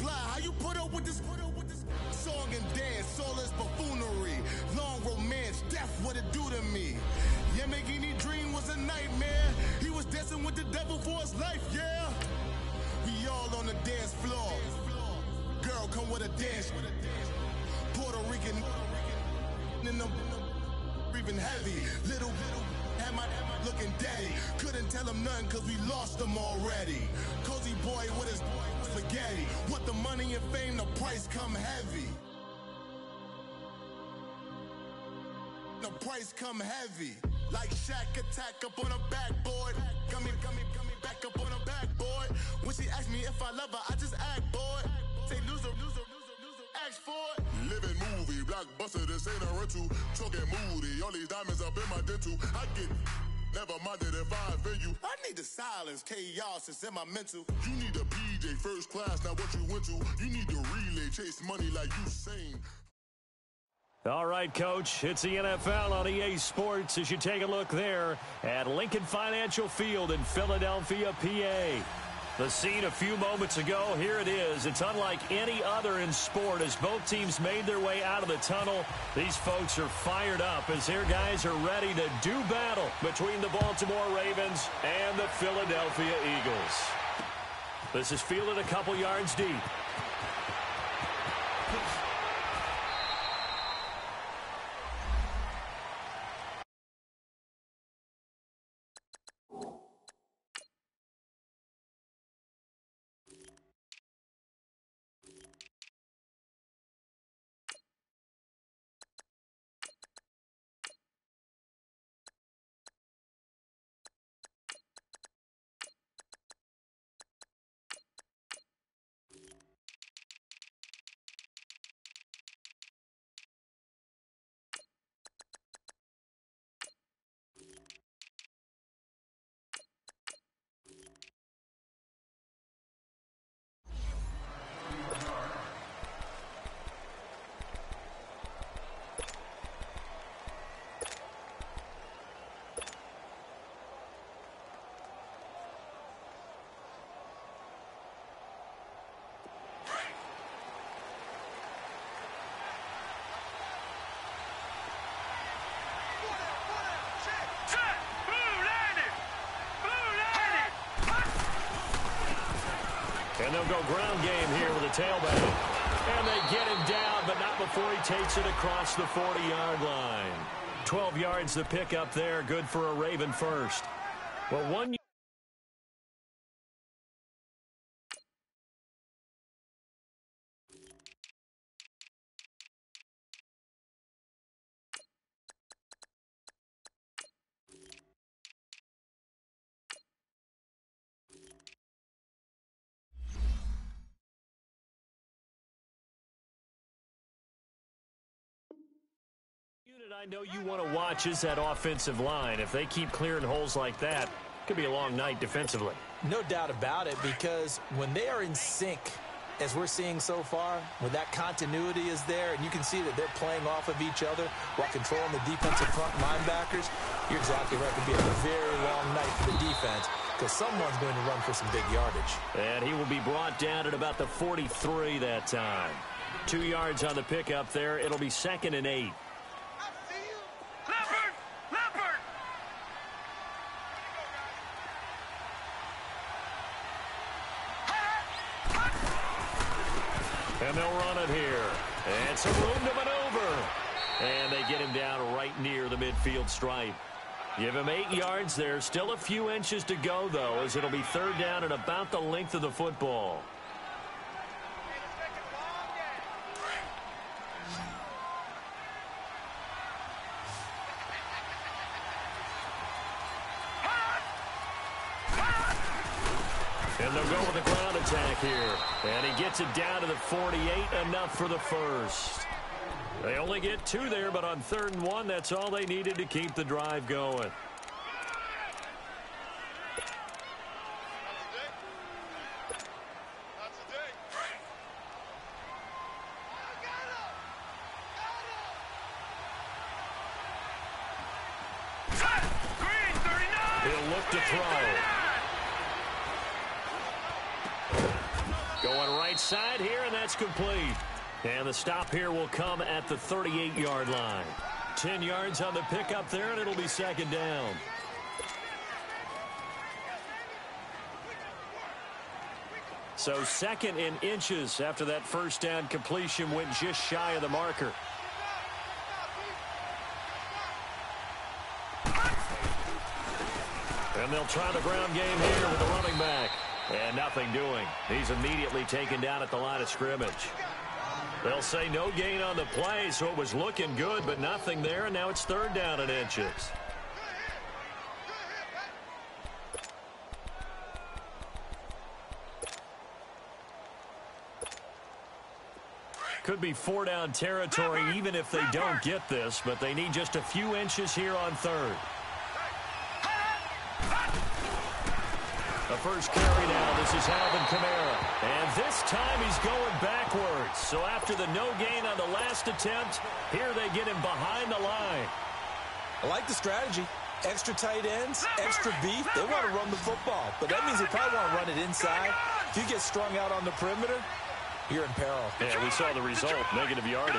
reply. How you put up with this song and dance, soulless buffoonery, long romance, death, what it do to me? Yeah, making me dream was a nightmare. He was dancing with the devil for his life, yeah. We all on the dance floor. Girl, come with a dance. Puerto Rican in the breathing heavy. Little had my looking daddy. Couldn't tell him nothing cause we lost him already. Cozy boy with his spaghetti. With the money and fame, the price come heavy. The price come heavy. Like Shaq attack up on a backboard. Got me back up on a backboard. When she asked me if I love her, I just act bored. Say loser, ask for it. Living movie, blockbuster, this ain't a rental. Talking moody, all these diamonds up in my dental. I get never minded if I offend you. I need the silence, chaos is in my mental. You need a PJ, first class, not what you went to. You need to relay, chase money like you sing. All right, Coach, it's the NFL on EA Sports as you take a look there at Lincoln Financial Field in Philadelphia, PA. The scene a few moments ago, here it is. It's unlike any other in sport as both teams made their way out of the tunnel. These folks are fired up as their guys are ready to do battle between the Baltimore Ravens and the Philadelphia Eagles. This is fielded a couple yards deep. And they'll go ground game here with a tailback. And they get him down, but not before he takes it across the 40-yard line. 12 yards to pick up there. Good for a Raven first. Well, 1 I know you want to watch is that offensive line. If they keep clearing holes like that, it could be a long night defensively. No doubt about it, because when they are in sync, as we're seeing so far, when that continuity is there, and you can see that they're playing off of each other while controlling the defensive front linebackers, you're exactly right. It could be a very long night for the defense because someone's going to run for some big yardage. And he will be brought down at about the 43 that time. 2 yards on the pickup there. It'll be 2nd and 8. And they'll run it here. And some room to maneuver. And they get him down right near the midfield stripe. Give him 8 yards there. Still a few inches to go, though, as it'll be 3rd down and about the length of the football. And they'll go with the ground attack here. And he gets it down to the 48, enough for the first. They only get 2 there, but on 3rd and 1, that's all they needed to keep the drive going. He'll look to throw. Going right side here, and that's complete. And the stop here will come at the 38-yard line. 10 yards on the pickup there, and it'll be second down. So second in inches after that first down completion went just shy of the marker. And they'll try the ground game here with the running back. And nothing doing. He's immediately taken down at the line of scrimmage. They'll say no gain on the play, so it was looking good, but nothing there, and now it's third down in inches. Could be four-down territory even if they don't get this, but they need just a few inches here on third. The first carry now, this is Alvin Kamara. And this time he's going backwards. So after the no gain on the last attempt, here they get him behind the line. I like the strategy. Extra tight ends, extra beef. They want to run the football, but that means they probably want to run it inside. If you get strung out on the perimeter, you're in peril. Yeah, we saw the result, negative yardage.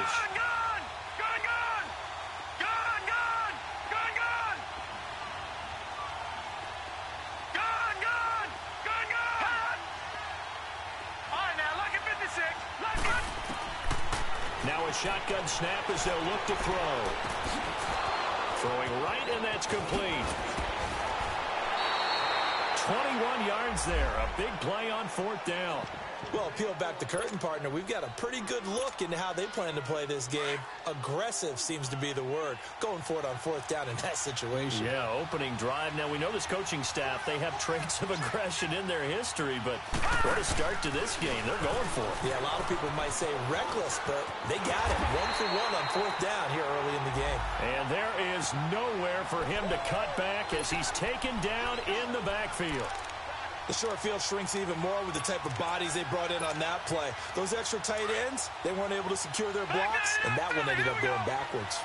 Now a shotgun snap as they'll look to throw. Throwing right, and that's complete. 21 yards there. A big play on fourth down. Well, peel back the curtain, partner. We've got a pretty good look into how they plan to play this game. Aggressive seems to be the word. Going for it on fourth down in that situation. Yeah, opening drive. Now, we know this coaching staff, they have traits of aggression in their history, but what a start to this game. They're going for it. Yeah, a lot of people might say reckless, but they got it. 1-for-1 on fourth down here early in the game. And there is nowhere for him to cut back as he's taken down in the backfield. The short field shrinks even more with the type of bodies they brought in on that play. Those extra tight ends, they weren't able to secure their blocks, and that one ended up going backwards.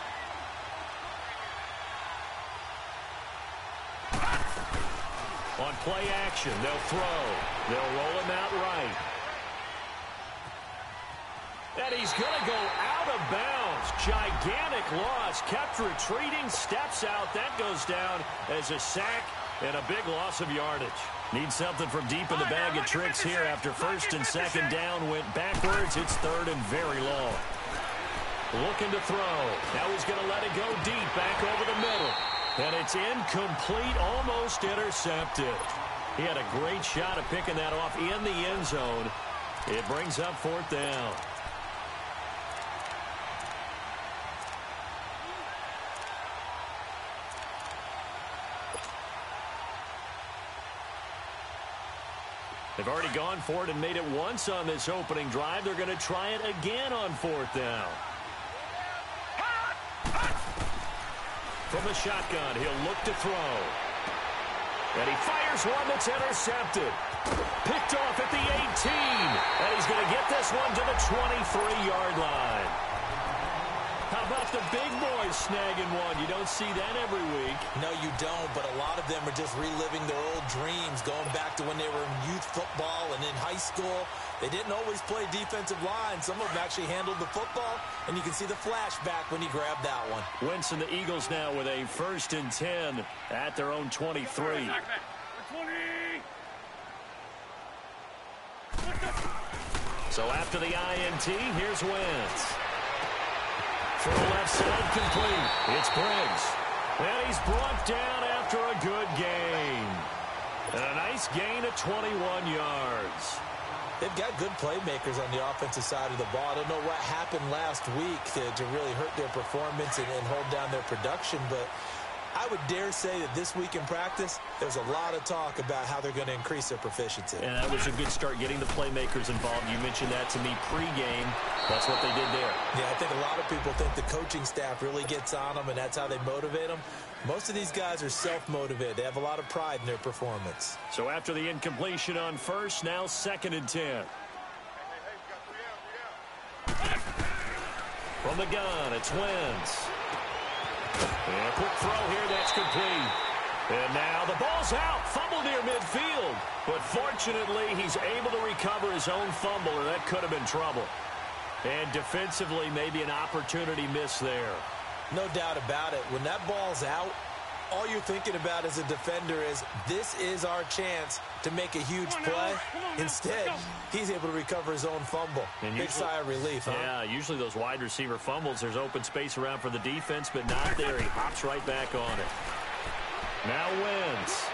On play action, they'll throw. They'll roll him out right. And he's going to go out of bounds. Gigantic loss. Kept retreating, steps out. That goes down as a sack and a big loss of yardage. Need something from deep in the bag of tricks here after first and second down went backwards. It's third and very long. Looking to throw. Now he's going to let it go deep back over the middle. And it's incomplete, almost intercepted. He had a great shot at picking that off in the end zone. It brings up fourth down. They've already gone for it and made it once on this opening drive. They're going to try it again on fourth down. From the shotgun, he'll look to throw. And he fires one that's intercepted. Picked off at the 18. And he's going to get this one to the 23-yard line. How about the big boys snagging one? You don't see that every week. No, you don't, but a lot of them are just reliving their old dreams, going back to when they were in youth football and in high school. They didn't always play defensive line. Some of them actually handled the football, and you can see the flashback when he grabbed that one. Wentz and the Eagles now with a 1st and 10 at their own 23. So after the INT, here's Wentz. For the left side, complete. It's Briggs. And he's brought down after a good gain. And a nice gain of 21 yards. They've got good playmakers on the offensive side of the ball. I don't know what happened last week to really hurt their performance and hold down their production, but I would dare say that this week in practice, there's a lot of talk about how they're going to increase their proficiency. And that was a good start, getting the playmakers involved. You mentioned that to me pregame. That's what they did there. Yeah, I think a lot of people think the coaching staff really gets on them, and that's how they motivate them. Most of these guys are self-motivated. They have a lot of pride in their performance. So after the incompletion on first, now 2nd and 10. From the gun, it's Wentz. And a quick throw here, that's complete. And now the ball's out. Fumble near midfield. But fortunately, he's able to recover his own fumble, or that could have been trouble. And defensively, maybe an opportunity miss there. No doubt about it. When that ball's out, all you're thinking about as a defender is, this is our chance to make a huge play. Instead, he's able to recover his own fumble. And big sigh of relief, huh? Yeah, usually those wide receiver fumbles, there's open space around for the defense, but not there. He hops right back on it. Now wins.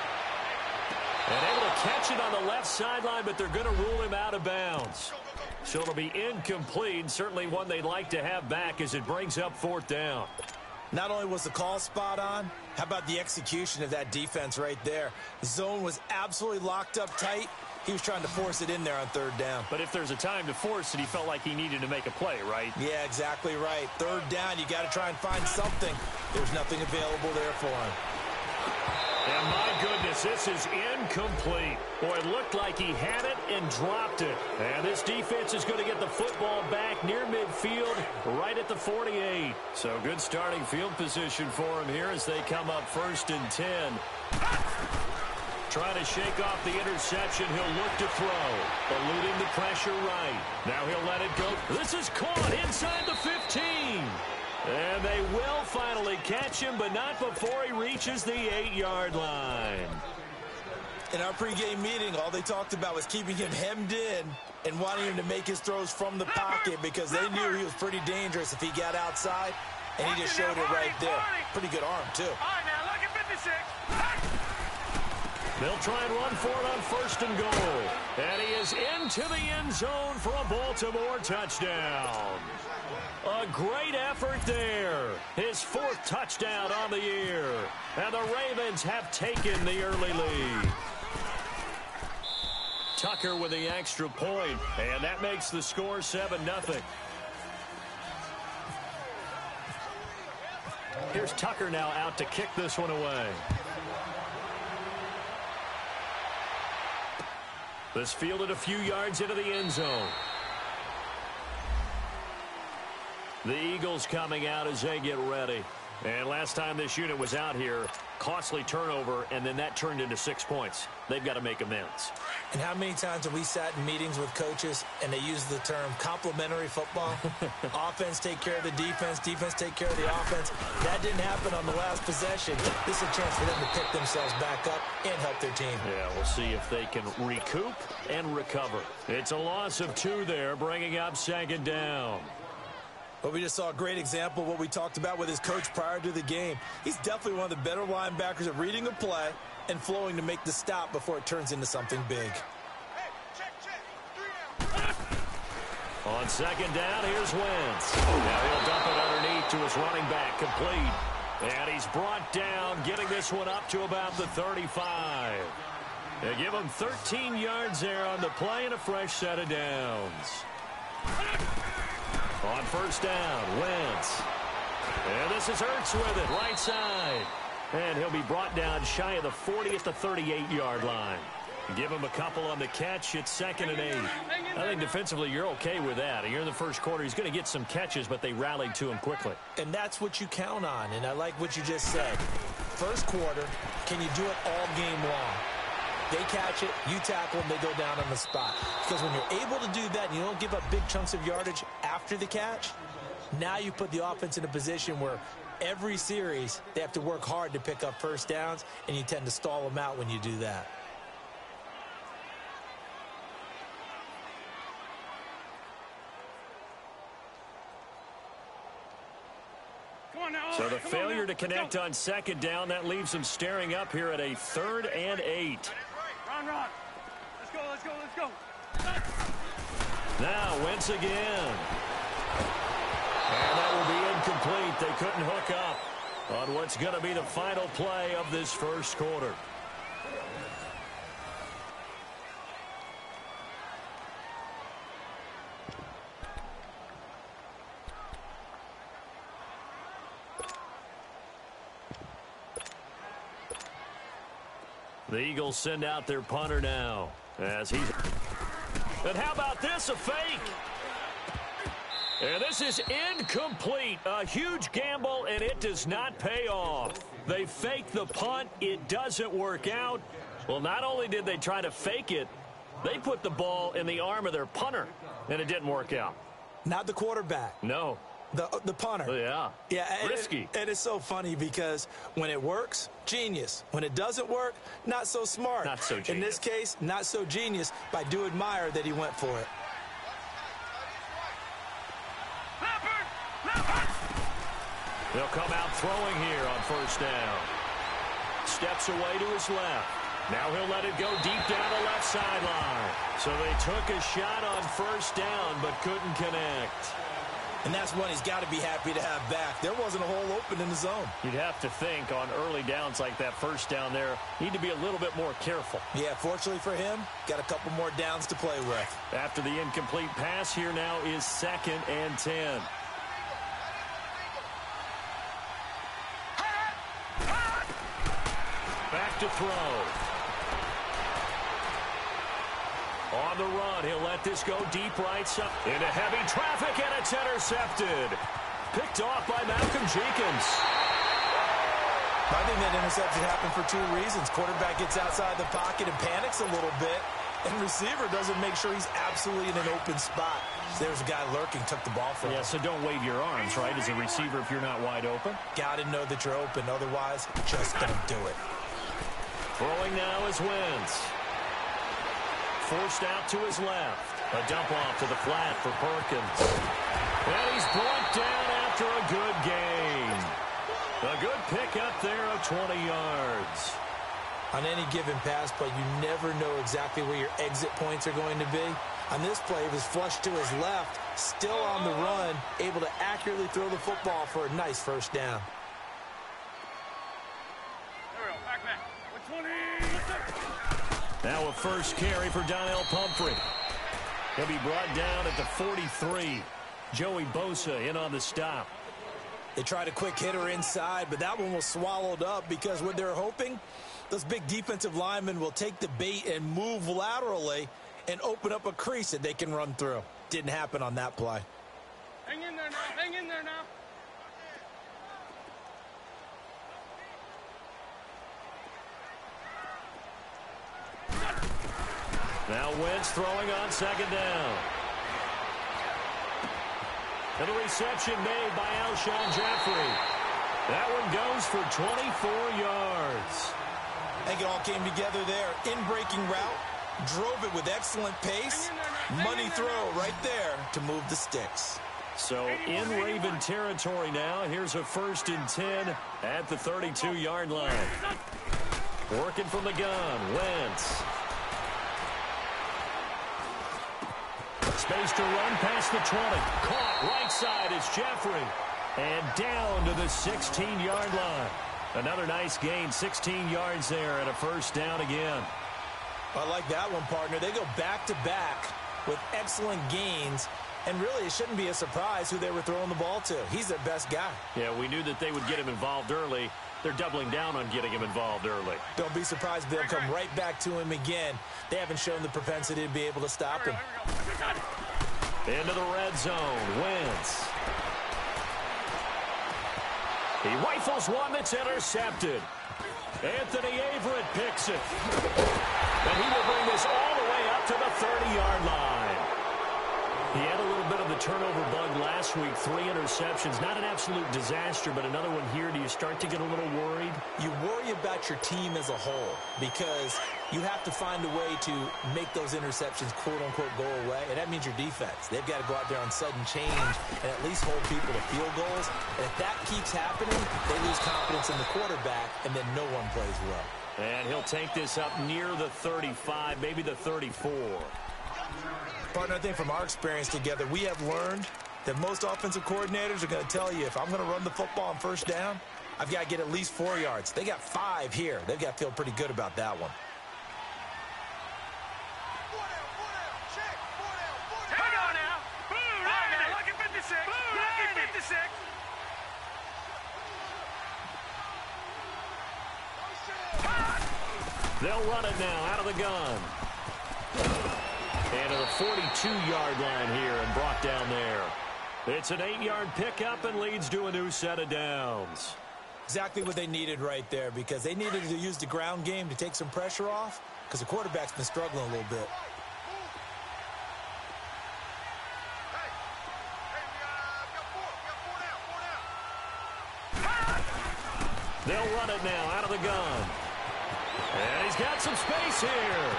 And able to catch it on the left sideline, but they're going to rule him out of bounds. So it'll be incomplete, certainly one they'd like to have back as it brings up 4th down. Not only was the call spot on, how about the execution of that defense right there? The zone was absolutely locked up tight. He was trying to force it in there on 3rd down. But if there's a time to force it, he felt like he needed to make a play, right? Yeah, exactly right. 3rd down, you got to try and find something. There's nothing available there for him. And my goodness, this is incomplete. Boy, it looked like he had it and dropped it. And this defense is going to get the football back near midfield, right at the 48. So good starting field position for him here as they come up 1st and 10. Trying to shake off the interception. He'll look to throw. Eluding the pressure right. Now he'll let it go. This is caught inside the 15. And they will finally catch him, but not before he reaches the 8-yard line. In our pregame meeting, all they talked about was keeping him hemmed in and wanting him to make his throws from the pocket because they knew he was pretty dangerous if he got outside, and he just showed it right there. Pretty good arm, too. All right, now look at 56. They'll try and run for it on 1st and goal. And he is into the end zone for a Baltimore touchdown. A great effort there. His 4th touchdown on the year. And the Ravens have taken the early lead. Tucker with the extra point, and that makes the score 7-0. Here's Tucker now out to kick this one away. This fielded a few yards into the end zone. The Eagles coming out as they get ready. And last time this unit was out here, costly turnover, and then that turned into 6 points. They've got to make amends. And how many times have we sat in meetings with coaches and they use the term complementary football? Offense take care of the defense, defense take care of the offense. That didn't happen on the last possession. This is a chance for them to pick themselves back up and help their team. Yeah, we'll see if they can recoup and recover. It's a loss of 2 there, bringing up 2nd down. But we just saw a great example of what we talked about with his coach prior to the game. He's definitely one of the better linebackers at reading a play and flowing to make the stop before it turns into something big. On 2nd down, here's Wentz. Now he'll dump it underneath to his running back, complete. And he's brought down, getting this one up to about the 35. They give him 13 yards there on the play and a fresh set of downs. On 1st down, Wentz. And this is Ertz with it, right side. And he'll be brought down shy of the 40 at the 38-yard line. Give him a couple on the catch. It's 2nd and 8. I think defensively you're okay with that. Here in the first quarter, he's going to get some catches, but they rallied to him quickly. And that's what you count on, and I like what you just said. First quarter, can you do it all game long? They catch it, you tackle them, they go down on the spot. Because when you're able to do that and you don't give up big chunks of yardage after the catch, now you put the offense in a position where every series they have to work hard to pick up 1st downs, and you tend to stall them out when you do that. So the failure to connect on 2nd down, that leaves them staring up here at a 3rd and 8. Run. Let's go. Now Wentz again. And that will be incomplete. They couldn't hook up on what's going to be the final play of this first quarter. The Eagles send out their punter now as he's... And how about this, a fake? And this is incomplete. A huge gamble, and it does not pay off. They fake the punt. It doesn't work out. Well, not only did they try to fake it, they put the ball in the arm of their punter, and it didn't work out. Not the quarterback. No. The punter. Yeah. Risky. And it's so funny because when it works, genius. When it doesn't work, not so smart. Not so genius. In this case, not so genius, but I do admire that he went for it. They'll come out throwing here on first down. Steps away to his left. Now he'll let it go deep down the left sideline. So they took a shot on first down but couldn't connect. And that's one he's got to be happy to have back. There wasn't a hole open in the zone. You'd have to think on early downs like that first down there, need to be a little bit more careful. Yeah, fortunately for him, got a couple more downs to play with. After the incomplete pass, here now is 2nd and 10. Back to throw. On the run, he'll let this go deep right side. Into heavy traffic, and it's intercepted. Picked off by Malcolm Jenkins. I think that interception happened for 2 reasons. Quarterback gets outside the pocket and panics a little bit, and receiver doesn't make sure he's absolutely in an open spot. So there's a guy lurking, took the ball from him. Yeah, so don't wave your arms, right, as a receiver if you're not wide open. Got to know that you're open. Otherwise, just don't do it. Throwing now is Wentz. Forced out to his left. A dump off to the flat for Perkins. And he's brought down after a good gain. A good pickup there of 20 yards. On any given pass play, you never know exactly where your exit points are going to be. On this play, it was flushed to his left, still on the run, able to accurately throw the football for a nice first down. There we go. Back. 120. Now a first carry for Donnell Pumphrey. He'll be brought down at the 43. Joey Bosa in on the stop. They tried a quick hitter inside, but that one was swallowed up because what they're hoping, those big defensive linemen will take the bait and move laterally and open up a crease that they can run through. Didn't happen on that play. Hang in there now. Hang in there now. Now Wentz throwing on 2nd down. And a reception made by Alshon Jeffrey. That one goes for 24 yards. I think it all came together there. In-breaking route, drove it with excellent pace. Money throw right there to move the sticks. So in Raven territory now. Here's a 1st and 10 at the 32-yard line. Working from the gun, Wentz. Space to run past the 20. Caught right side is Jeffrey. And down to the 16-yard line. Another nice gain, 16 yards there and a first down again. I like that one, partner. They go back-to-back with excellent gains. And really, it shouldn't be a surprise who they were throwing the ball to. He's their best guy. Yeah, we knew that they would get him involved early. They're doubling down on getting him involved early. Don't be surprised if they'll come right back to him again. They haven't shown the propensity to be able to stop him. Into the red zone, Wentz. He rifles one that's intercepted. Anthony Averett picks it. And he will bring this all the way up to the 30-yard line. He had a little bit of the turnover bug last week, 3 interceptions. Not an absolute disaster, but another one here. Do you start to get a little worried? You worry about your team as a whole because you have to find a way to make those interceptions, quote-unquote, go away, and that means your defense. They've got to go out there on sudden change and at least hold people to field goals. And if that keeps happening, they lose confidence in the quarterback, and then no one plays well. And he'll take this up near the 35, maybe the 34. Partner, I think from our experience together, we have learned that most offensive coordinators are going to tell you, if I'm going to run the football on first down, I've got to get at least 4 yards. They got 5 here. They've got to feel pretty good about that one. Hang on now. Boom, right now. Look at 56. Look at 56. They'll run it now out of the gun. And to the 42-yard line here and brought down there. It's an 8-yard pickup and leads to a new set of downs. Exactly what they needed right there, because they needed to use the ground game to take some pressure off, because the quarterback's been struggling a little bit. They'll run it now out of the gun. And he's got some space here.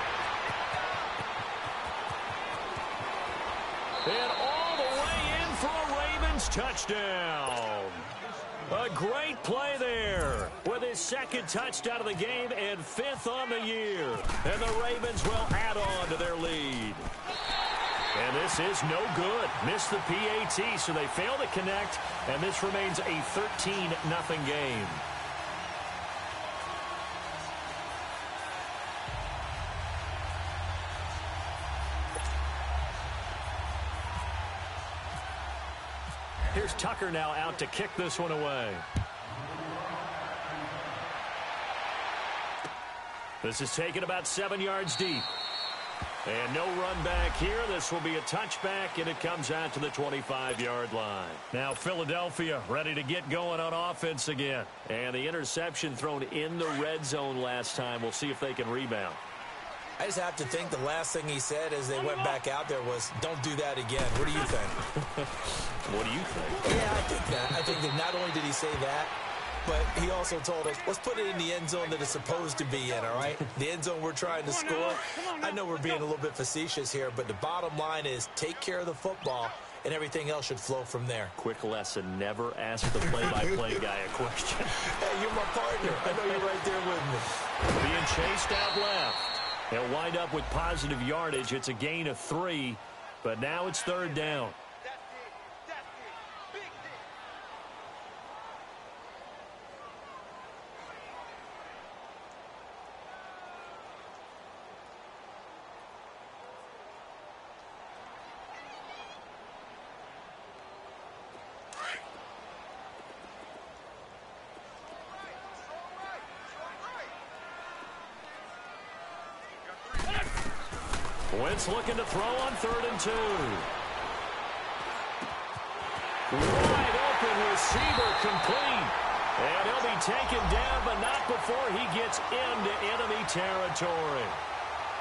And all the way in for a Ravens touchdown. A great play there with his second touchdown of the game and 5th on the year. And the Ravens will add on to their lead. And this is no good. Missed the PAT, so they fail to connect, and this remains a 13-0 game. Here's Tucker now out to kick this one away. This is taken about 7 yards deep. And no run back here. This will be a touchback, and it comes out to the 25-yard line. Now Philadelphia ready to get going on offense again. And the interception thrown in the red zone last time. We'll see if they can rebound. I just have to think the last thing he said as they went back out there was, don't do that again. What do you think? What do you think? Yeah, I think that. I think that not only did he say that, but he also told us, let's put it in the end zone that it's supposed to be in, all right? The end zone we're trying to score. I know we're being a little bit facetious here, but the bottom line is take care of the football, and everything else should flow from there. Quick lesson, never ask the play-by-play guy a question. Hey, you're my partner. I know you're right there with me. Being chased out left. They'll wind up with positive yardage. It's a gain of 3, but now it's 3rd down. Wentz looking to throw on 3rd and 2. Wide open receiver complete. And he'll be taken down, but not before he gets into enemy territory.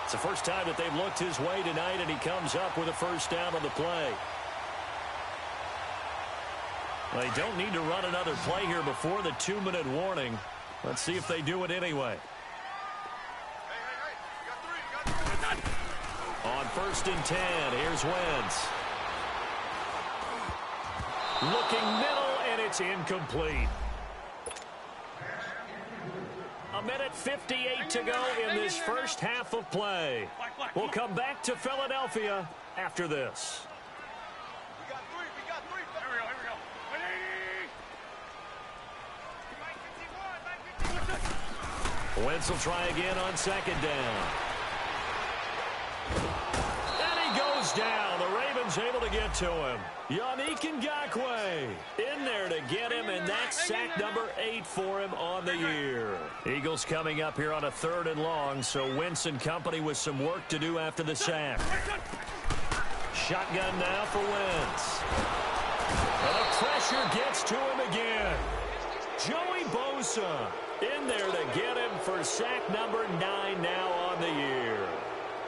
It's the first time that they've looked his way tonight, and he comes up with a 1st down on the play. They don't need to run another play here before the 2-minute warning. Let's see if they do it anyway. On 1st and 10, here's Wentz. Looking middle, and it's incomplete. 1:58 to go in this first half of play. We'll come back to Philadelphia after this. We got three. Here we go. Wentz will try again on 2nd down. And he goes down. The Ravens able to get to him. Yannick Ngakoue in there to get him, and that's sack number 8 for him on the year. Eagles coming up here on a 3rd and long, so Wentz and company with some work to do after the sack. Shotgun now for Wentz. And the pressure gets to him again. Joey Bosa in there to get him for sack number 9 now on the year.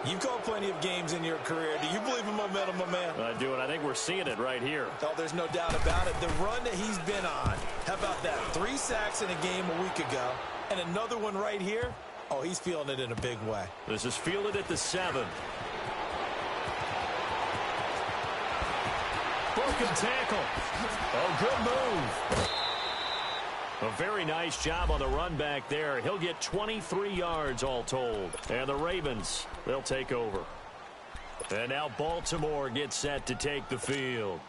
You've called plenty of games in your career. Do you believe in momentum, my man? I do, and I think we're seeing it right here. Oh, there's no doubt about it. The run that he's been on. How about that? 3 sacks in a game a week ago, and another one right here. Oh, he's feeling it in a big way. This is fielded at the 7. Broken tackle. Oh, good move. A very nice job on the run back there. He'll get 23 yards all told. And the Ravens, they'll take over. And now Baltimore gets set to take the field.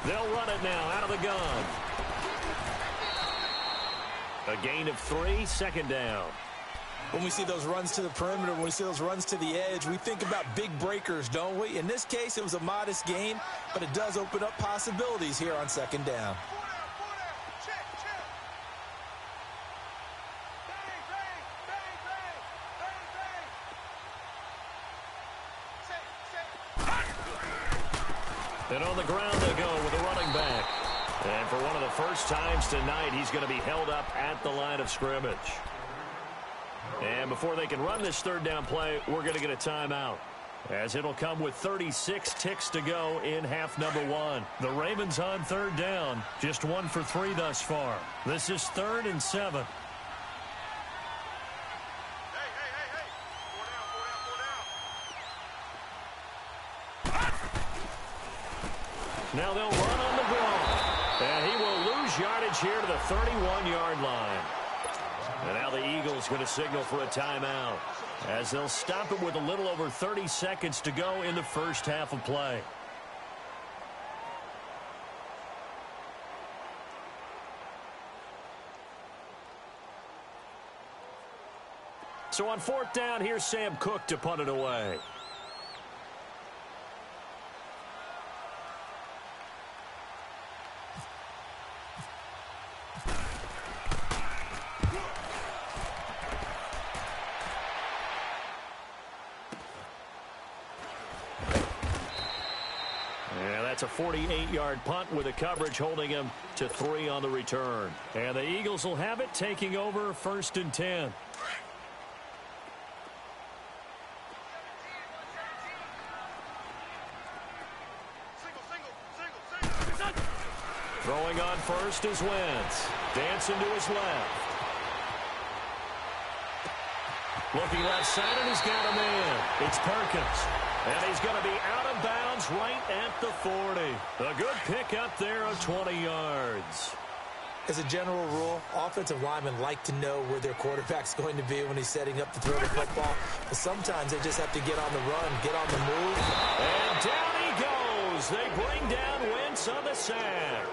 They'll run it now out of the gun. A gain of 3, 2nd down. When we see those runs to the perimeter, when we see those runs to the edge, we think about big breakers, don't we? In this case, it was a modest gain, but it does open up possibilities here on second down. And on the ground they go with a running back. And for one of the first times tonight, he's going to be held up at the line of scrimmage. And before they can run this third down play, we're going to get a timeout, as it'll come with 36 ticks to go in half number 1. The Ravens on third down, just 1 for 3 thus far. This is 3rd and 7. Now they'll run on the ball. And he will lose yardage here to the 31-yard line. And now the Eagles going to signal for a timeout, as they'll stop it with a little over 30 seconds to go in the first half of play. So on 4th down, here's Sam Cook to punt it away. That's a 48-yard punt with a coverage holding him to 3 on the return. And the Eagles will have it, taking over 1st and 10. Throwing on first is Wentz. Dancing to his left. Looking left side, and he's got a man. It's Perkins. And he's going to be out of bounds right at the 40. A good pick up there of 20 yards. As a general rule, offensive linemen like to know where their quarterback's going to be when he's setting up to throw the football. But sometimes they just have to get on the run, get on the move. And down he goes. They bring down Wentz on the sack.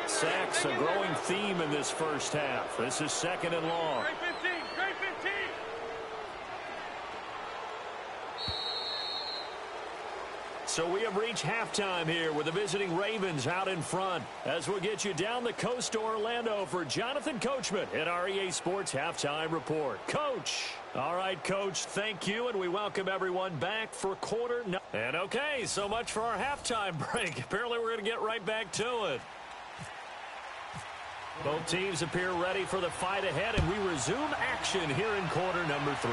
Sacks a growing theme in this first half. This is 2nd and long. Great 15, great 15. So we have reached halftime here with the visiting Ravens out in front, as we'll get you down the coast to Orlando for Jonathan Coachman at our EA Sports Halftime Report. Coach. All right, Coach, thank you, and we welcome everyone back for quarter. And okay, so much for our halftime break. Apparently we're going to get right back to it. Both teams appear ready for the fight ahead, and we resume action here in quarter number 3.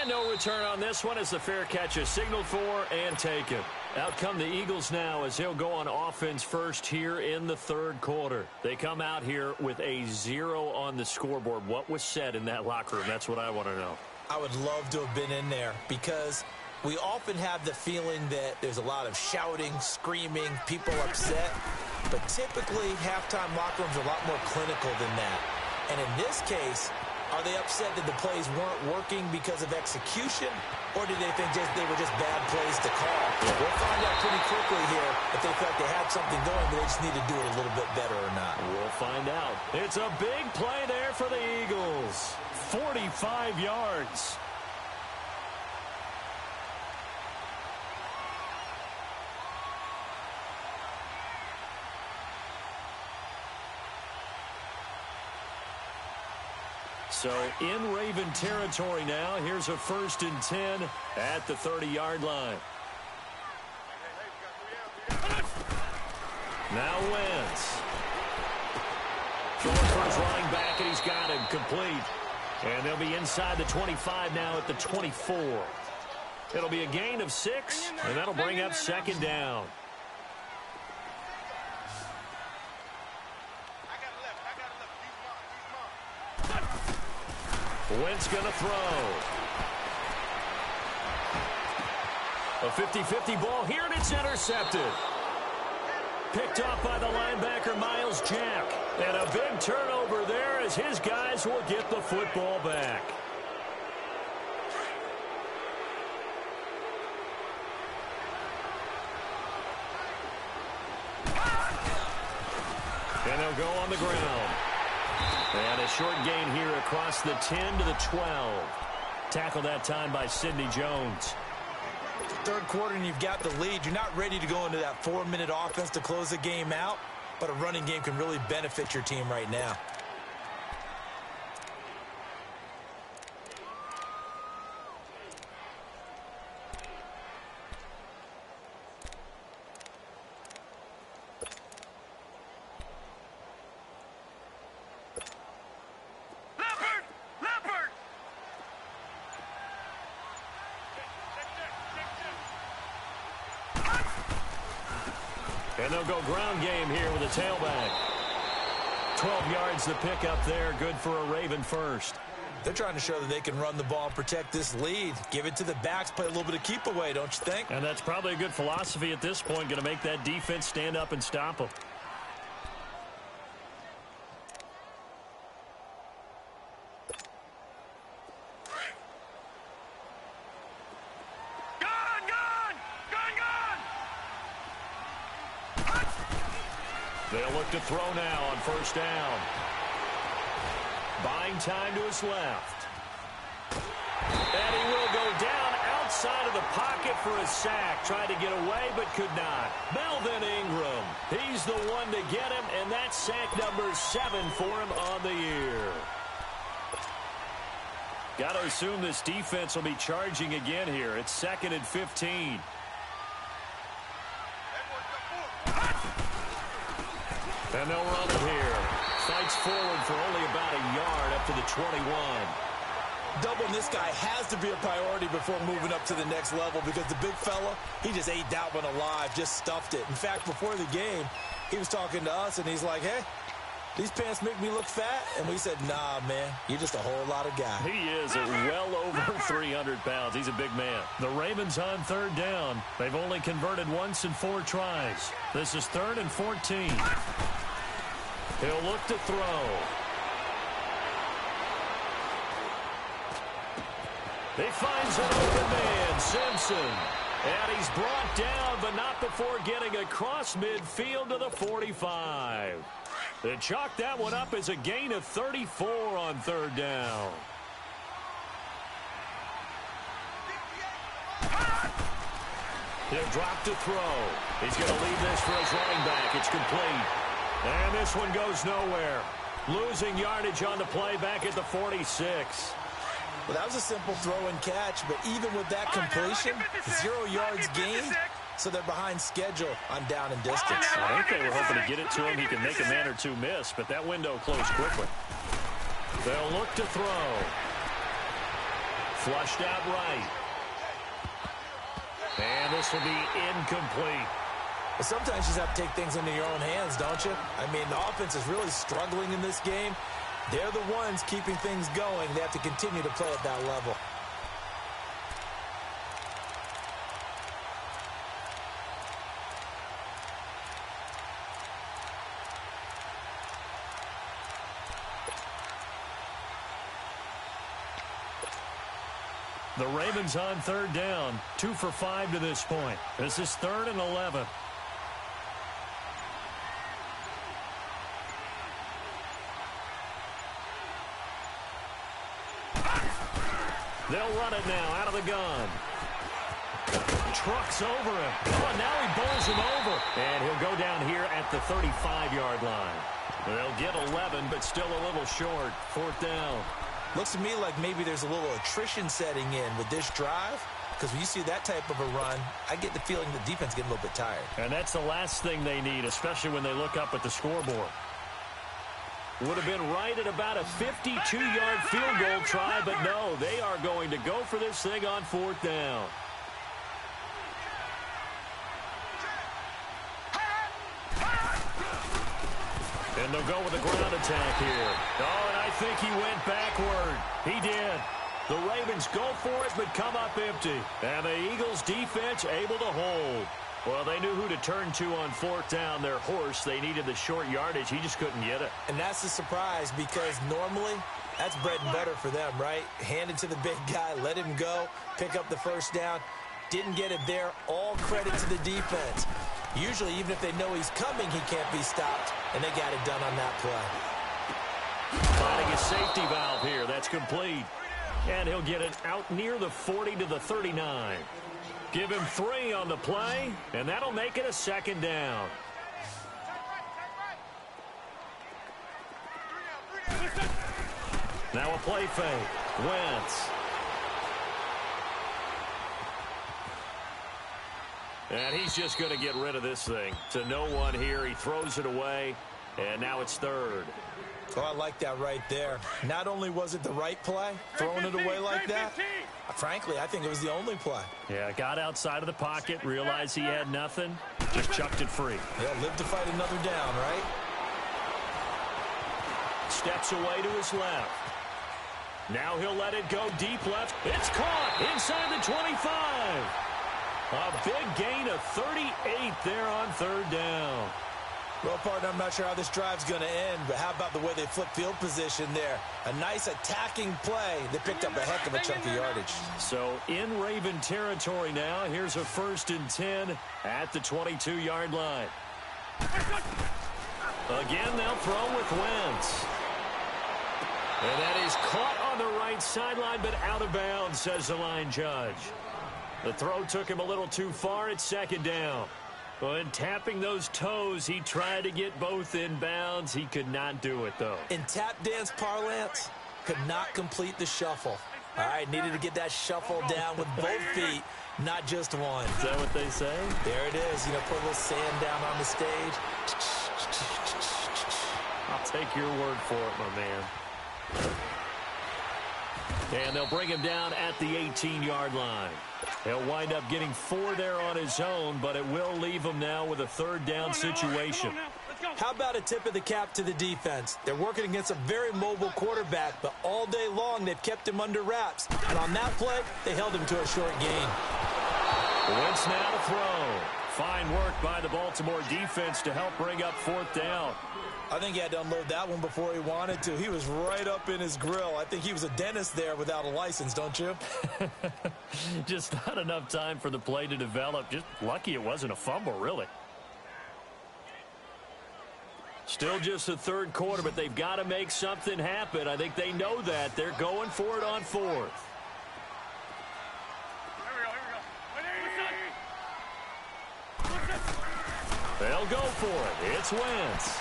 And no return on this one as the fair catch is signaled for and taken. Out come the Eagles now as they'll go on offense first here in the 3rd quarter. They come out here with a 0 on the scoreboard. What was said in that locker room? That's what I want to know. I would love to have been in there, because we often have the feeling that there's a lot of shouting, screaming, people upset. But typically, halftime locker rooms are a lot more clinical than that. And in this case, are they upset that the plays weren't working because of execution, or did they think they were just bad plays to call? We'll find out pretty quickly here if they felt they had something going, but they just need to do it a little bit better or not. We'll find out. It's a big play there for the Eagles. 45 yards. So in Raven territory now. Here's a 1st and 10 at the 30-yard line. Now Wentz. Throwing for his running back, and he's got him complete. And they'll be inside the 25 now at the 24. It'll be a gain of 6, and that'll bring up 2nd down. Wentz going to throw. A 50-50 ball here, and it's intercepted. Picked off by the linebacker, Miles Jack. And a big turnover there as his guys will get the football back. And they'll go on the ground. And a short gain here across the 10 to the 12. Tackled that time by Sidney Jones. Third quarter and you've got the lead. You're not ready to go into that 4-minute offense to close the game out, but a running game can really benefit your team right now. And they'll go ground game here with a tailback. 12 yards to pick up there. Good for a Raven first. They're trying to show that they can run the ball and protect this lead. Give it to the backs, play a little bit of keep away, don't you think? And that's probably a good philosophy at this point. Going to make that defense stand up and stop them. They'll look to throw now on first down. Buying time to his left. And he will go down outside of the pocket for a sack. Tried to get away but could not. Melvin Ingram. He's the one to get him, and that's sack number 7 for him on the year. Got to assume this defense will be charging again here. It's 2nd and 15. And they'll run it here. Fights forward for only about a yard up to the 21. Doubling this guy has to be a priority before moving up to the next level because the big fella, he just ate that one alive, just stuffed it. In fact, before the game, he was talking to us, and he's like, hey, these pants make me look fat? And we said, nah, man, you're just a whole lot of guy. He is at well over 300 pounds. He's a big man. The Ravens on 3rd down. They've only converted once in 4 tries. This is 3rd and 14. He'll look to throw. He finds an open man, Simpson. And he's brought down, but not before getting across midfield to the 45. They chalk that one up as a gain of 34 on 3rd down. He'll drop to throw. He's going to leave this for his running back. It's complete. And this one goes nowhere. Losing yardage on the play back at the 46. Well, that was a simple throw and catch, but even with that completion, 0 yards gained, so they're behind schedule on down and distance. I think they were hoping to get it to him. He can make a man or two miss, but that window closed quickly. They'll look to throw. Flushed out right. And this will be incomplete. But sometimes you just have to take things into your own hands, don't you? I mean, the offense is really struggling in this game. They're the ones keeping things going. They have to continue to play at that level. The Ravens on 3rd down. 2 for 5 to this point. This is 3rd and 11. They'll run it now out of the gun. Trucks over him. Oh, and now he bowls him over. And he'll go down here at the 35-yard line. They'll get 11, but still a little short. 4th down. Looks to me like maybe there's a little attrition setting in with this drive. Because when you see that type of a run, I get the feeling the defense getting a little bit tired. And that's the last thing they need, especially when they look up at the scoreboard. Would have been right at about a 52-yard field goal try, but no, they are going to go for this thing on 4th down. And they'll go with a ground attack here. Oh, and I think he went backward. He did. The Ravens go for it, but come up empty. And the Eagles' defense able to hold. Well, they knew who to turn to on 4th down. Their horse, they needed the short yardage. He just couldn't get it. And that's the surprise because normally that's bread and butter for them, right? Hand it to the big guy, let him go, pick up the first down. Didn't get it there. All credit to the defense. Usually, even if they know he's coming, he can't be stopped. And they got it done on that play. safety valve here. That's complete. And he'll get it out near the 40 to the 39. Give him 3 on the play, and that'll make it a second down. Now a play fake. Wentz. And he's just going to get rid of this thing. To no one here. He throws it away, and now it's third. Oh, I like that right there. Not only was it the right play, throwing it away like that, frankly, I think it was the only play. Yeah, got outside of the pocket, realized he had nothing, just chucked it free. Yeah, live to fight another down, right? Steps away to his left. Now he'll let it go deep left. It's caught inside the 25. A big gain of 38 there on third down. Well, partner, I'm not sure how this drive's going to end, but how about the way they flip field position there? A nice attacking play. They picked up a heck of a chunk of yardage. So in Raven territory now. Here's a 1st and 10 at the 22-yard line. Again, they'll throw with Wentz. And that is caught on the right sideline, but out of bounds, says the line judge. The throw took him a little too far. It's second down. But tapping those toes, he tried to get both in bounds. He could not do it, though. In tap dance parlance, could not complete the shuffle. All right, needed to get that shuffle down with both feet, not just one. Is that what they say? There it is. You know, put a little sand down on the stage. I'll take your word for it, my man. And they'll bring him down at the 18-yard line. He'll wind up getting 4 there on his own, but it will leave him now with a third down situation. How about a tip of the cap to the defense? They're working against a very mobile quarterback, but all day long they've kept him under wraps. And on that play, they held him to a short gain. Wentz now to throw. Fine work by the Baltimore defense to help bring up 4th down. I think he had to unload that one before he wanted to. He was right up in his grill. I think he was a dentist there without a license, don't you? Just not enough time for the play to develop. Just lucky it wasn't a fumble, really. Still just the third quarter, but they've got to make something happen. I think they know that. They're going for it on 4th. They'll go for it. It's Wentz.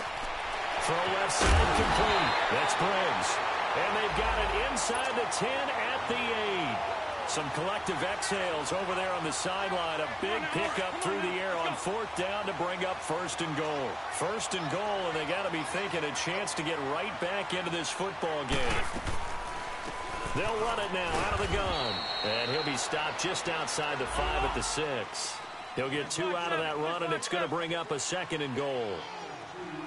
Throw left side complete. That's Briggs. And they've got it inside the 10 at the 8. Some collective exhales over there on the sideline. A big pickup through the air on 4th down to bring up 1st and goal. 1st and goal, and they got to be thinking a chance to get right back into this football game. They'll run it now out of the gun. And he'll be stopped just outside the 5 at the 6. He'll get 2 out of that run, and it's going to bring up a 2nd and goal.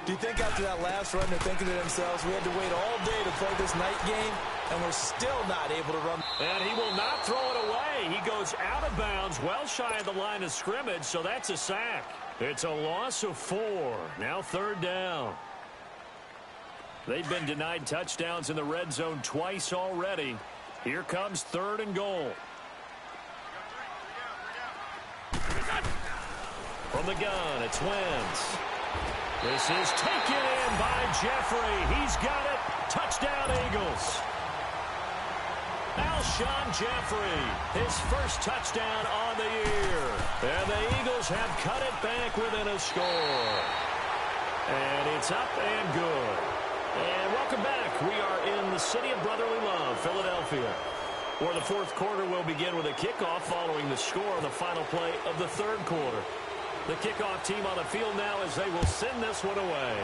Do you think after that last run they're thinking to themselves, we had to wait all day to play this night game, and we're still not able to run? And he will not throw it away. He goes out of bounds, well shy of the line of scrimmage, so that's a sack. It's a loss of 4. Now 3rd down. They've been denied touchdowns in the red zone twice already. Here comes 3rd and goal. From the gun, it's Wentz. This is taken in by Jeffrey. He's got it. Touchdown, Eagles. Alshon Jeffrey, his first touchdown on the year. And the Eagles have cut it back within a score. And it's up and good. And welcome back. We are in the city of brotherly love, Philadelphia, where the 4th quarter will begin with a kickoff following the score on the final play of the 3rd quarter. The kickoff team on the field now as they will send this one away.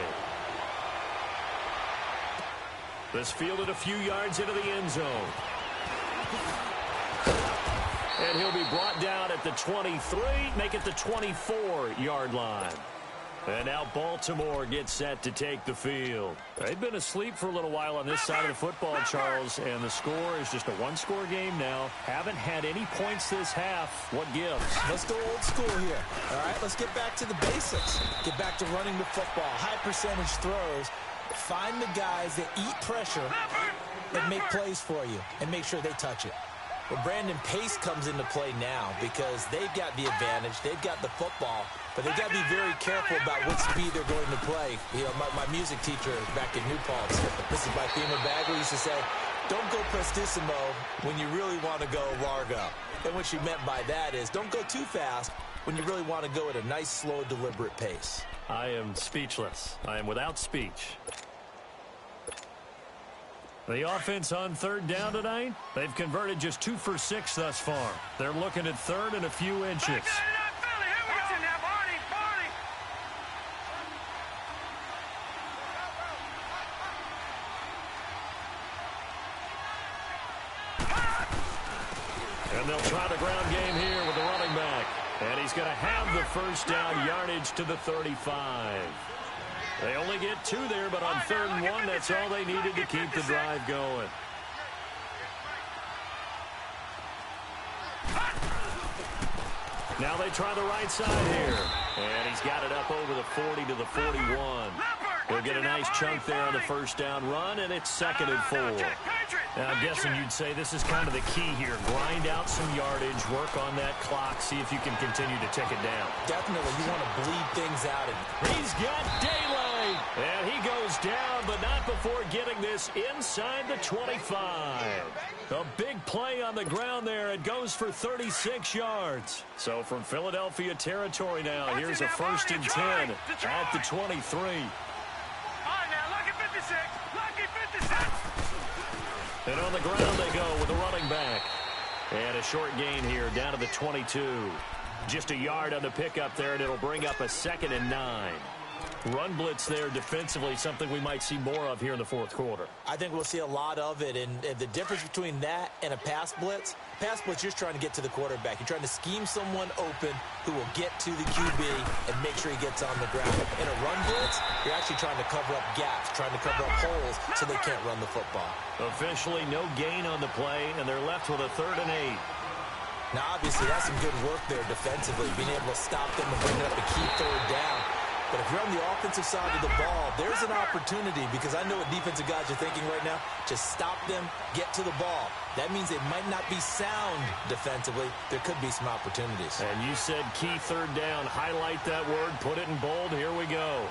This fielded a few yards into the end zone. And he'll be brought down at the 23, make it the 24-yard line. And now Baltimore gets set to take the field. They've been asleep for a little while on this side of the football, Charles, and the score is just a one-score game now. Haven't had any points this half. What gives? Let's go old school here. All right, let's get back to the basics. Get back to running the football, high-percentage throws. Find the guys that eat pressure and make plays for you and make sure they touch it. Well, Brandon, pace comes into play now because they've got the advantage. They've got the football, but they've got to be very careful about what speed they're going to play. You know, my music teacher back in New Paltz, Mrs. Blackfema Bagley, used to say, don't go prestissimo when you really want to go largo. And what she meant by that is don't go too fast when you really want to go at a nice, slow, deliberate pace. I am speechless. I am without speech. The offense on third down tonight, they've converted just 2 for 6 thus far. They're looking at third and a few inches. And they'll try the ground game here with the running back. And he's going to have the first down yardage to the 35. They only get 2 there, but on third and 1, that's all they needed to keep the drive going. Now they try the right side here. And he's got it up over the 40 to the 41. He'll get a nice chunk there on the first down run, and it's 2nd and 4. Now, I'm guessing you'd say this is kind of the key here. Grind out some yardage, work on that clock, see if you can continue to tick it down. Definitely, you want to bleed things out. He's got daylight, and he goes down, but not before getting this inside the 25. A big play on the ground there. It goes for 36 yards. So from Philadelphia territory now, here's a 1st and 10 at the 23. And on the ground they go with the running back. And a short gain here down to the 22. Just a yard on the pickup there, and it'll bring up a 2nd and 9. Run blitz there defensively, something we might see more of here in the 4th quarter. I think we'll see a lot of it, and the difference between that and a pass blitz, you're just trying to get to the quarterback. You're trying to scheme someone open who will get to the QB and make sure he gets on the ground. In a run blitz, you're actually trying to cover up gaps, trying to cover up holes so they can't run the football. Officially no gain on the play, and they're left with a 3rd and 8. Now, obviously, that's some good work there defensively, being able to stop them and bring up a key 3rd down. But if you're on the offensive side of the ball, there's an opportunity, because I know what defensive guys are thinking right now. Just stop them, get to the ball. That means they might not be sound defensively. There could be some opportunities. And you said key 3rd down. Highlight that word. Put it in bold. Here we go.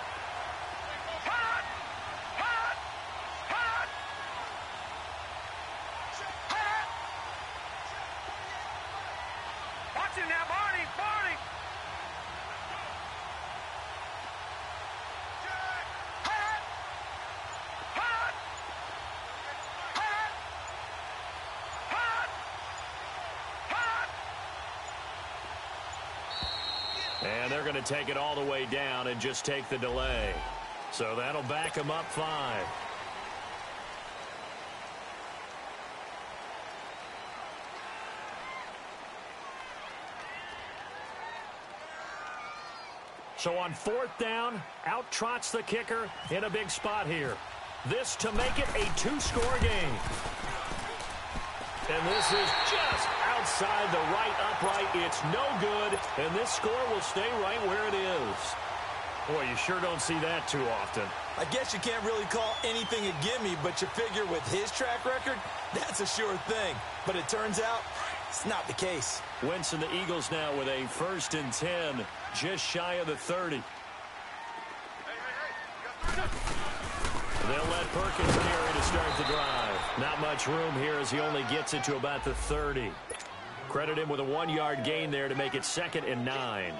Watch him now, Barney. And they're going to take it all the way down and just take the delay. So that'll back them up 5. So on 4th down, out trots the kicker in a big spot here. This to make it a 2-score game. And this is just outside the right upright. It's no good, and this score will stay right where it is. Boy, you sure don't see that too often. I guess you can't really call anything a gimme, but you figure with his track record, that's a sure thing. But it turns out it's not the case. Wentz and the Eagles now with a 1st and 10, just shy of the 30. They'll let Perkins carry to start the drive. Not much room here as he only gets it to about the 30. Credit him with a 1-yard gain there to make it 2nd and 9.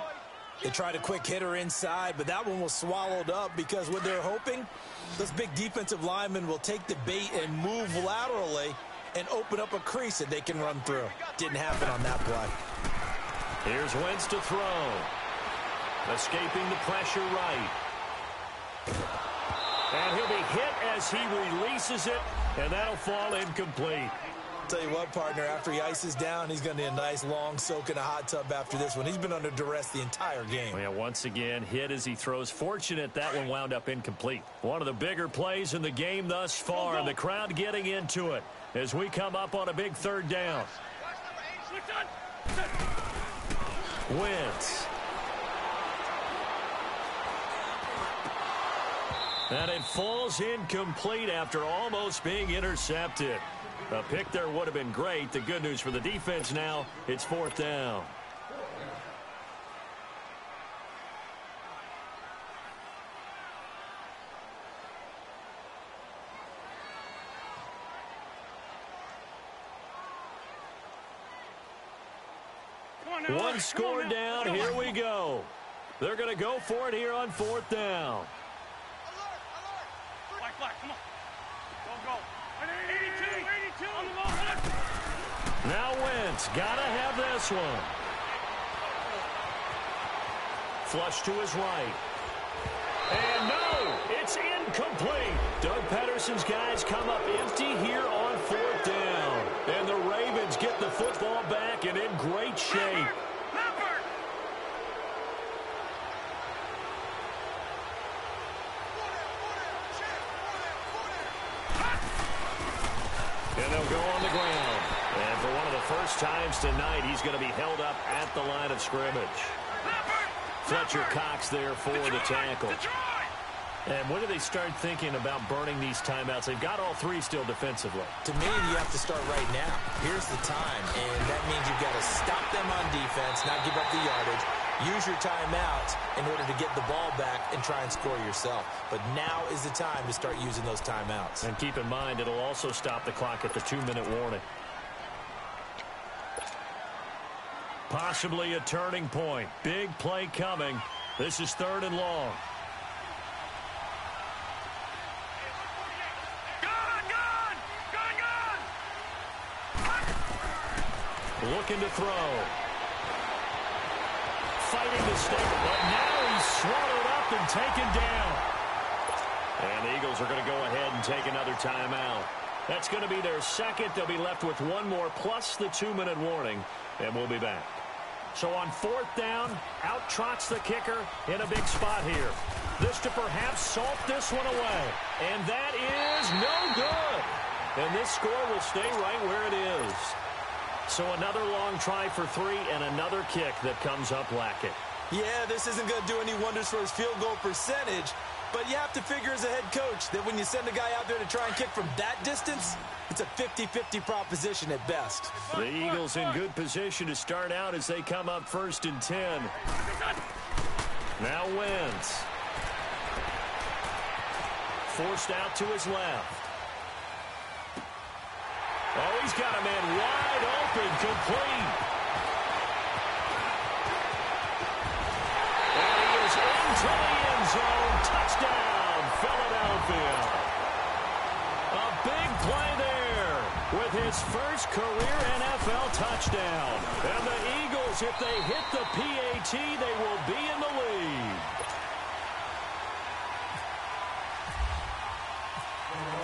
They tried a quick hitter inside, but that one was swallowed up because what they're hoping, those big defensive linemen will take the bait and move laterally and open up a crease that they can run through. Didn't happen on that play. Here's Wentz to throw. Escaping the pressure right. And he'll be hit as he releases it, and that'll fall incomplete. Tell you what, partner, after he ices down, he's going to need a nice long soak in a hot tub after this one. He's been under duress the entire game. Well, yeah, once again, hit as he throws. Fortunate that one wound up incomplete. One of the bigger plays in the game thus far, and the crowd getting into it as we come up on a big 3rd down. Wentz. And it falls incomplete after almost being intercepted. A pick there would have been great. The good news for the defense now, it's 4th down. One score down. Here we go. They're going to go for it here on 4th down. Black, come on. Go. 82 on the ball. Now Wentz, gotta have this one. Flush to his right. And no, it's incomplete. Doug Pederson's guys come up empty here on 4th down. And the Ravens get the football back and in great shape. And they'll go on the ground. And for one of the first times tonight, he's going to be held up at the line of scrimmage. Fletcher Cox there for the tackle. And when do they start thinking about burning these timeouts? They've got all three still defensively. To me, you have to start right now. Here's the time, and that means you've got to stop them on defense, not give up the yardage. Use your timeouts in order to get the ball back and try and score yourself. But now is the time to start using those timeouts. And keep in mind, it'll also stop the clock at the 2-minute warning. Possibly a turning point. Big play coming. This is 3rd and long. Looking to throw. Fighting to stay, but now he's swallowed up and taken down. And the Eagles are going to go ahead and take another timeout. That's going to be their second. They'll be left with one more plus the 2-minute warning, and we'll be back. So on 4th down, out trots the kicker in a big spot here. This to perhaps salt this one away. And that is no good. And this score will stay right where it is. So another long try for 3 and another kick that comes up lacking. Yeah, this isn't going to do any wonders for his field goal percentage, but you have to figure as a head coach that when you send a guy out there to try and kick from that distance, it's a 50-50 proposition at best. The Eagles in good position to start out as they come up 1st and 10. Now Wentz. Forced out to his left. Oh, he's got a man wide open, complete. And he is into the end zone. Touchdown, Philadelphia. A big play there with his first career NFL touchdown. And the Eagles, if they hit the PAT, they will be in the lead.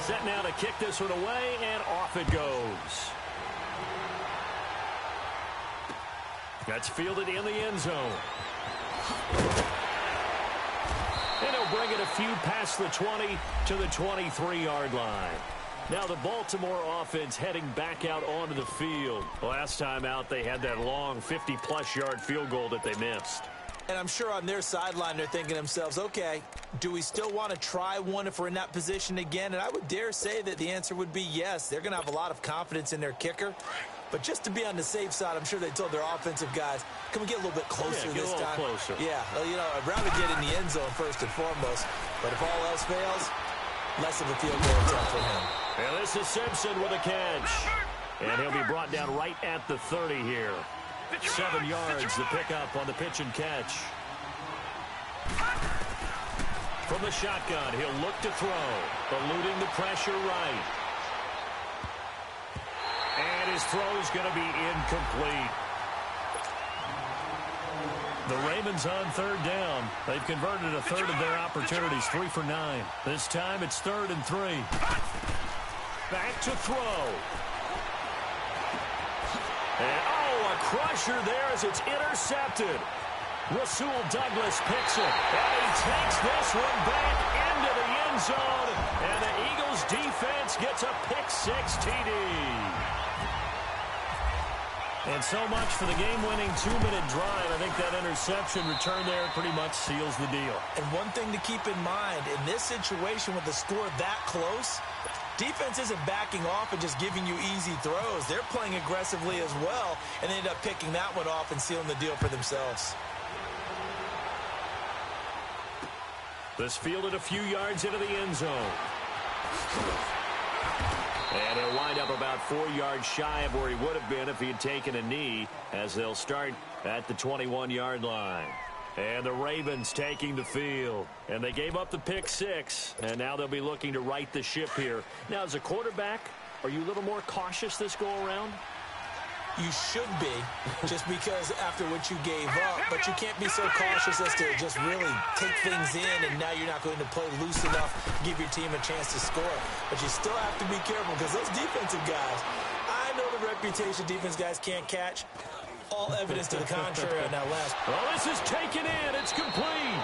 Set now to kick this one away, and off it goes. That's fielded in the end zone. And he'll bring it a few past the 20 to the 23-yard line. Now the Baltimore offense heading back out onto the field. Last time out, they had that long 50-plus yard field goal that they missed. And I'm sure on their sideline they're thinking to themselves, okay, do we still want to try one if we're in that position again? And I would dare say that the answer would be yes. They're going to have a lot of confidence in their kicker. But just to be on the safe side, I'm sure they told their offensive guys, can we get a little bit closer this time? Closer. Yeah, well, you know, I'd rather get in the end zone first and foremost. But if all else fails, less of a field goal attempt for him. And this is Simpson with a catch. And he'll be brought down right at the 30 here. 7 yards, the pickup on the pitch and catch. From the shotgun, he'll look to throw, eluding the pressure right. And his throw is going to be incomplete. The Ravens on 3rd down. They've converted a third of their opportunities, 3 for 9. This time it's 3rd and 3. Back to throw. And, a crusher there as it's intercepted. Rasul Douglas picks it, and he takes this one back into the end zone, and the Eagles defense gets a pick-6 TD. And so much for the game-winning 2-minute drive. I think that interception return there pretty much seals the deal. And one thing to keep in mind, in this situation with the score that close, Defense isn't backing off and just giving you easy throws. They're playing aggressively as well, and they end up picking that one off and sealing the deal for themselves. This fielded a few yards into the end zone. And he'll wind up about 4 yards shy of where he would have been if he had taken a knee, as they'll start at the 21-yard line. And the Ravens taking the field. And they gave up the pick 6, and now they'll be looking to right the ship here. Now, as a quarterback, are you a little more cautious this go-around? You should be, just because after what you gave up, but you can't be so cautious as to just really take things in, and now you're not going to play loose enough to give your team a chance to score. But you still have to be careful, because those defensive guys, I know the reputation defense guys can't catch. All evidence to the contrary on that last. Well, this is taken in. It's complete.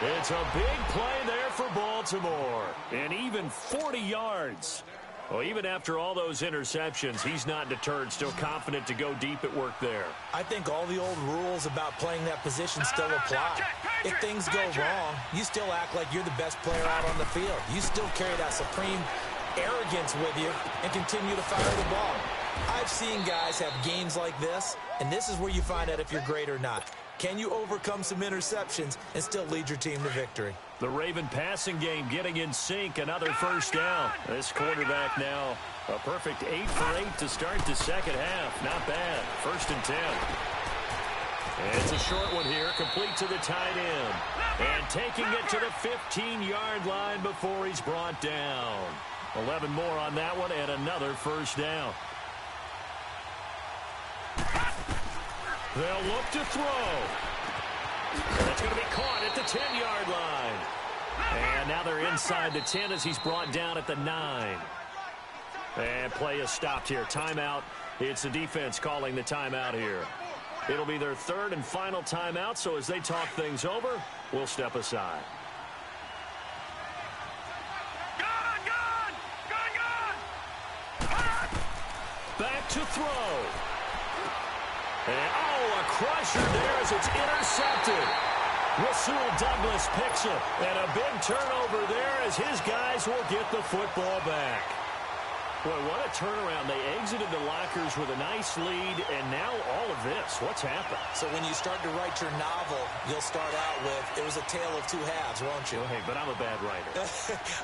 It's a big play there for Baltimore, and even 40 yards. Well, even after all those interceptions, he's not deterred, still confident to go deep at work there. I think all the old rules about playing that position still apply. If things go wrong, you still act like you're the best player out on the field. You still carry that supreme arrogance with you and continue to fire the ball. I've seen guys have games like this, and this is where you find out if you're great or not. Can you overcome some interceptions and still lead your team to victory? The Raven passing game getting in sync, another first down. This quarterback now a perfect 8 for 8 to start the second half. Not bad. 1st and 10. And it's a short one here, complete to the tight end. And taking it to the 15-yard line before he's brought down. 11 more on that one and another first down. They'll look to throw. And it's going to be caught at the 10-yard line. And now they're inside the 10 as he's brought down at the 9. And play is stopped here. Timeout. It's the defense calling the timeout here. It'll be their 3rd and final timeout, so as they talk things over, we'll step aside. Back to throw. And, a crusher there as it's intercepted. Rasul Douglas picks it. And a big turnover there as his guys will get the football back. Boy, what a turnaround. They exited the lockers with a nice lead, and now all of this. What's happened? So when you start to write your novel, you'll start out with, it was a tale of two halves, won't you? Oh, hey, but I'm a bad writer.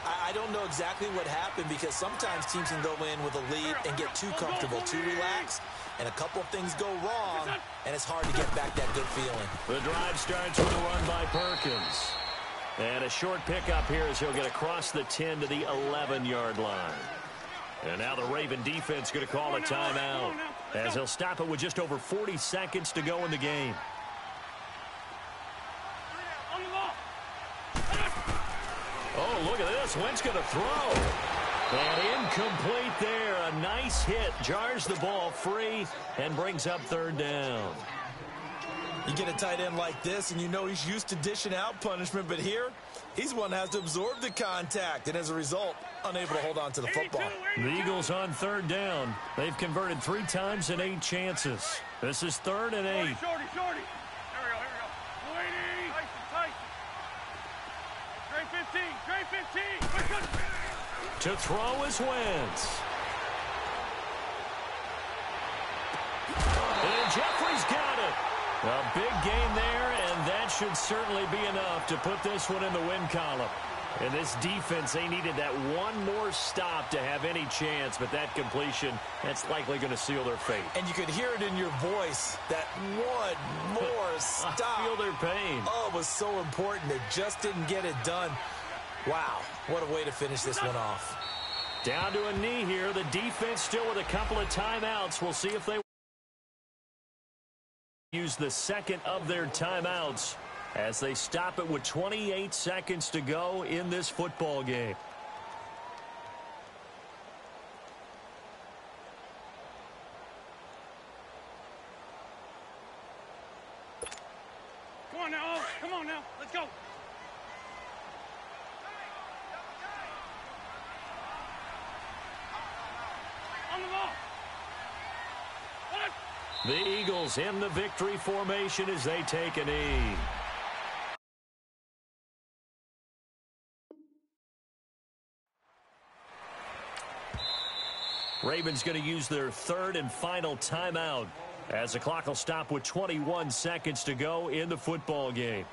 I don't know exactly what happened, because sometimes teams can go in with a lead and get too comfortable, too relaxed, and a couple of things go wrong, and it's hard to get back that good feeling. The drive starts with a run by Perkins. And a short pickup here as he'll get across the 10 to the 11-yard line. And now the Raven defense going to call a timeout as they'll stop it with just over 40 seconds to go in the game. Oh, look at this. Wentz going to throw. And incomplete there. A nice hit. Jars the ball free and brings up 3rd down. You get a tight end like this, and you know he's used to dishing out punishment, but here, he's one that has to absorb the contact, and as a result, unable to hold on to the football. The Eagles on 3rd down. They've converted 3 times in 8 chances. This is 3rd and 8. Shorty. Here we go. Waiting. Tyson. Trey 15. To throw is Wentz. And Jeffrey's got it. A big game there, and that should certainly be enough to put this one in the win column. And this defense, they needed that one more stop to have any chance, but that completion, that's likely going to seal their fate. And you could hear it in your voice, that one more stop. I feel their pain. Oh, it was so important. They just didn't get it done. Wow, what a way to finish this one off. Down to a knee here. The defense still with a couple of timeouts. We'll see if they use the second of their timeouts as they stop it with 28 seconds to go in this football game. Come on now. Let's go. On the ball. The Eagles in the victory formation as they take a knee. Ravens going to use their third and final timeout as the clock will stop with 21 seconds to go in the football game.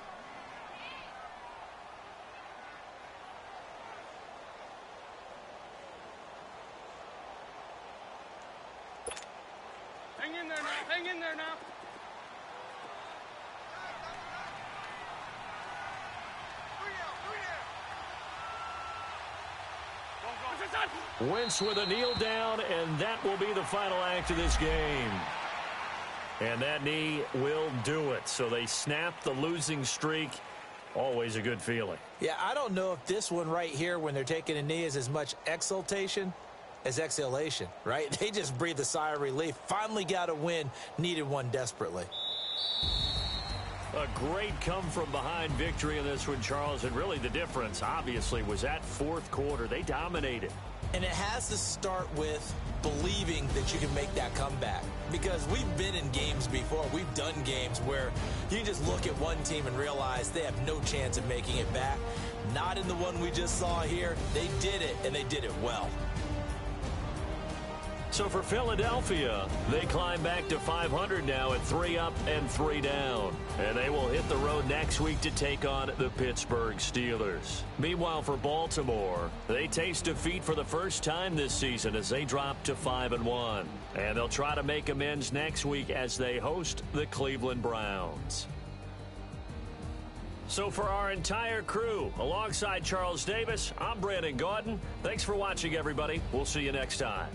Hang in there now. Hang in there now. Wentz with a kneel down, and that will be the final act of this game. And that knee will do it. So they snap the losing streak. Always a good feeling. Yeah, I don't know if this one right here when they're taking a knee is as much exultation as exhalation, right? They just breathed a sigh of relief. Finally got a win. Needed one desperately. A great come-from-behind victory in this one, Charles. And really the difference, obviously, was that fourth quarter. They dominated. And it has to start with believing that you can make that comeback. Because we've been in games before. We've done games where you just look at one team and realize they have no chance of making it back. Not in the one we just saw here. They did it, and they did it well. So for Philadelphia, they climb back to 500 now at 3 up and 3 down. And they will hit the road next week to take on the Pittsburgh Steelers. Meanwhile, for Baltimore, they taste defeat for the first time this season as they drop to 5-1. And they'll try to make amends next week as they host the Cleveland Browns. So for our entire crew, alongside Charles Davis, I'm Brandon Gaudin. Thanks for watching, everybody. We'll see you next time.